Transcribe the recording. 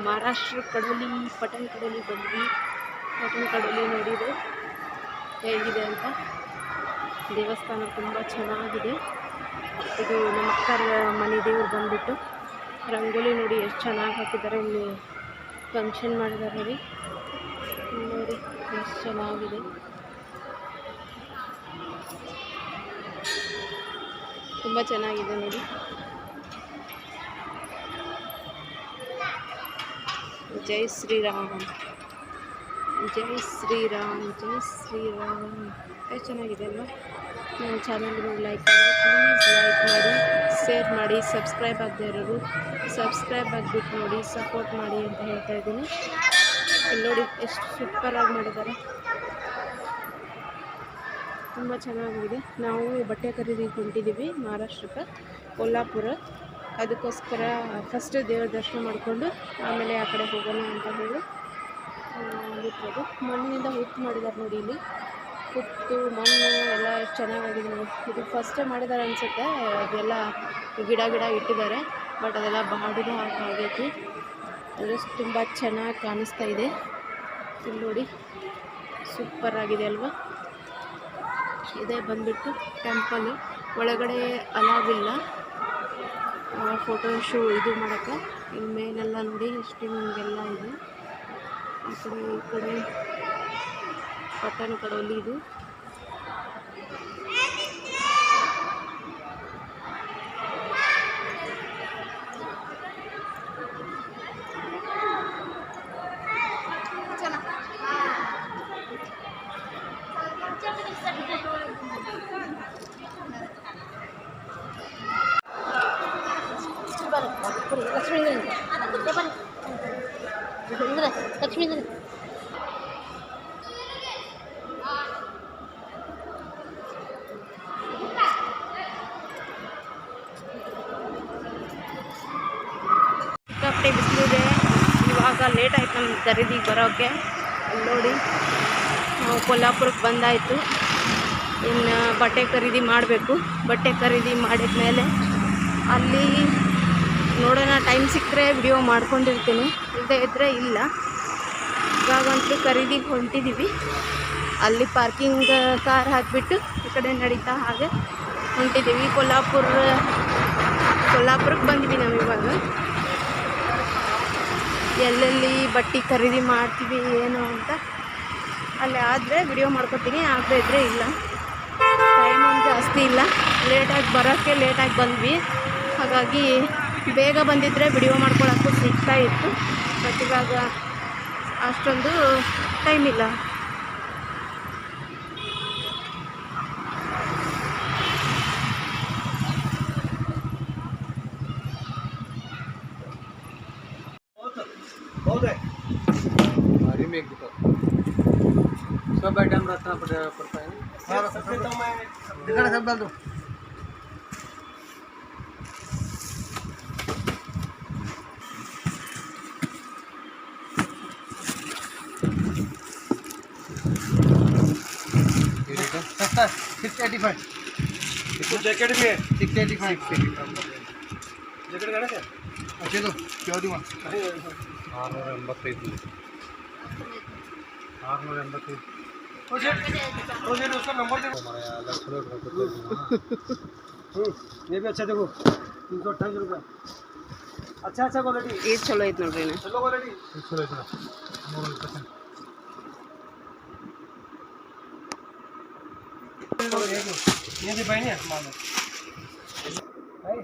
Maharashtra Kadoli pattern Kadoli ಬಂದ್ವಿ. Pattern Kadoli ನೋಡಿದೆ ಹೇಗಿದೆ ಅಂತ. ದೇವಸ್ಥಾನ ತುಂಬ ಚೆನ್ನಾಗಿದೆ. ಇದು ನಮ್ಮ ಅಕ್ಕರ ಮನೆ ದೇವ್ರು ಬಂದುಬಿಟ್ಟು ರಂಗೋಲಿ ನೋಡಿ ಎಷ್ಟು ಚೆನ್ನಾಗಿ ಹಾಕಿದ್ದಾರೆ. ಇಲ್ಲಿ ಫಂಕ್ಷನ್ ಮಾಡಿದ್ದಾರೆ ನೋಡಿ ಎಷ್ಟು ಚೆನ್ನಾಗಿದೆ. ತುಂಬ ಚೆನ್ನಾಗಿದೆ ನೋಡಿ. ಜೈ ಶ್ರೀರಾಮ್, ಜೈ ಶ್ರೀರಾಮ್, ಜೈ ಶ್ರೀರಾಮ್. ಎಷ್ಟು ಚೆನ್ನಾಗಿದೆ ಅಲ್ವಾ? ನನ್ನ ಚಾನಲ್ಗೆ ಲೈಕ್ ಮಾಡಿ, ಪ್ಲೀಸ್ ಲೈಕ್ ಮಾಡಿ, ಶೇರ್ ಮಾಡಿ. ಸಬ್ಸ್ಕ್ರೈಬ್ ಆಗದೆ ಇರೋರು ಸಬ್ಸ್ಕ್ರೈಬ್ ಆಗಿಬಿಟ್ಟು ನೋಡಿ, ಸಪೋರ್ಟ್ ಮಾಡಿ ಅಂತ ಹೇಳ್ತಾ ಇದ್ದೀನಿ. ಇಲ್ಲಿ ನೋಡಿ ಎಷ್ಟು ಸೂಪರಾಗಿ ಮಾಡಿದ್ದಾರೆ, ತುಂಬ ಚೆನ್ನಾಗಿದೆ. ನಾವು ಬಟ್ಟೆ ಖರೀದಿಗೆ ಹೊಂಟಿದ್ದೀವಿ ಮಹಾರಾಷ್ಟ್ರಕ್ಕೆ, ಕೊಲ್ಲಾಪುರ. ಅದಕ್ಕೋಸ್ಕರ ಫಸ್ಟ್ ದೇವ್ರ ದರ್ಶನ ಮಾಡಿಕೊಂಡು ಆಮೇಲೆ ಆ ಕಡೆ ಹೋಗೋಣ ಅಂತ ಹೇಳಿ ಬಿಟ್ಟರು. ಮಣ್ಣಿನಿಂದ ಹುತ್ತು ಮಾಡಿದ್ದಾರೆ ನೋಡಿ. ಇಲ್ಲಿ ಹುತ್ತು ಮಣ್ಣು ಎಲ್ಲ ಎಷ್ಟು ಚೆನ್ನಾಗಿದೆ ನೋಡಿ. ಇದು ಫಸ್ಟೇ ಮಾಡಿದ್ದಾರೆ ಅನಿಸುತ್ತೆ. ಅದೆಲ್ಲ ಗಿಡ ಇಟ್ಟಿದ್ದಾರೆ, ಬಟ್ ಅದೆಲ್ಲ ಬಾಡಿಗೆ ಆಗೈತಿ. ಅದು ತುಂಬ ಚೆನ್ನಾಗಿ ಕಾಣಿಸ್ತಾ ಇದೆ. ಇಲ್ಲಿ ನೋಡಿ ಸೂಪರ್ ಆಗಿದೆ ಅಲ್ವಾ? ಇದೇ ಬಂದುಬಿಟ್ಟು ಟೆಂಪಲ್. ಒಳಗಡೆ ಅಲಾವಿಲ್ಲ ಫೋಟೋ ಇದು ಮಾಡೋಕ್ಕೆ. ಇಲ್ಲಿ ಮೇಲೆಲ್ಲ ನೋಡಿ ಎಷ್ಟು ನಿಮಗೆಲ್ಲ ಇದೆ. ಆ ಕಡೆ ಈ ಕಡೆ ಪಟ್ಟಣ ಕಡೋಲಿ ಇದು. ಲಕ್ಷ್ಮೀ ಸಿಕ್ಕಾಪಟ್ಟೆ ಬಿಸಿಲಿದೆ. ಇವಾಗ ಲೇಟ್ ಆಯ್ತು ನಮ್ಮ ಖರೀದಿಗೆ ಬರೋಕ್ಕೆ. ಅಲ್ಲಿ ನೋಡಿ ನಾವು ಕೊಲ್ಲಾಪುರಕ್ಕೆ ಬಂದಾಯಿತು. ಇನ್ನು ಬಟ್ಟೆ ಖರೀದಿ ಮಾಡಬೇಕು. ಬಟ್ಟೆ ಖರೀದಿ ಮಾಡಿದ ಮೇಲೆ ಅಲ್ಲಿ ನೋಡೋಣ, ಟೈಮ್ ಸಿಕ್ಕರೆ ವಿಡಿಯೋ ಮಾಡ್ಕೊಂಡಿರ್ತೀನಿ, ಇಲ್ಲದೇ ಇದ್ದರೆ ಇಲ್ಲ. ಇವಾಗಂತೂ ಖರೀದಿಗೆ ಹೊಂಟಿದ್ದೀವಿ. ಅಲ್ಲಿ ಪಾರ್ಕಿಂಗ್ ಕಾರ್ ಹಾಕಿಬಿಟ್ಟು ಈ ಕಡೆ ನಡೀತಾ ಹಾಗೆ ಹೊಂಟಿದ್ದೀವಿ. ಕೊಲ್ಲಾಪುರಕ್ಕೆ ಬಂದ್ವಿ ನಾವು ಇವಾಗ. ಎಲ್ಲೆಲ್ಲಿ ಬಟ್ಟೆ ಖರೀದಿ ಮಾಡ್ತೀವಿ ಏನು ಅಂತ ಅಲ್ಲಿ ಆದರೆ ವಿಡಿಯೋ ಮಾಡ್ಕೊತೀನಿ, ಆಗದೇ ಇದ್ದರೆ ಇಲ್ಲ. ಟೈಮ್ ಒಂದು ಜಾಸ್ತಿ ಇಲ್ಲ, ಲೇಟಾಗಿ ಬರೋಕ್ಕೆ ಲೇಟಾಗಿ ಬಂದ್ವಿ. ಹಾಗಾಗಿ ಬೇಗ ಬಂದಿದ್ದರೆ ವಿಡಿಯೋ ಮಾಡ್ಕೊಳ್ಳೋಕ್ಕೂ ಸಿಗ್ತಾ ಇತ್ತು. ಬಟ್ ಇವಾಗ ಅಷ್ಟೊಂದು ಟೈಮ್ ಇಲ್ಲ. सब आइटम रखना पड़ता है। सब डाल दो। सस्ता 685। इसको जैकेट भी है 685। जैकेट गाना क्या? अच्छे तो क्या दूँगा? 685। 685। मुझे उसका नंबर दे। ये भी अच्छा देखो 328 रुपये। अच्छा क्वालिटी ये चलो इतना देना चलो क्वालिटी चलो इतना ये भी भाई ने मानो भाई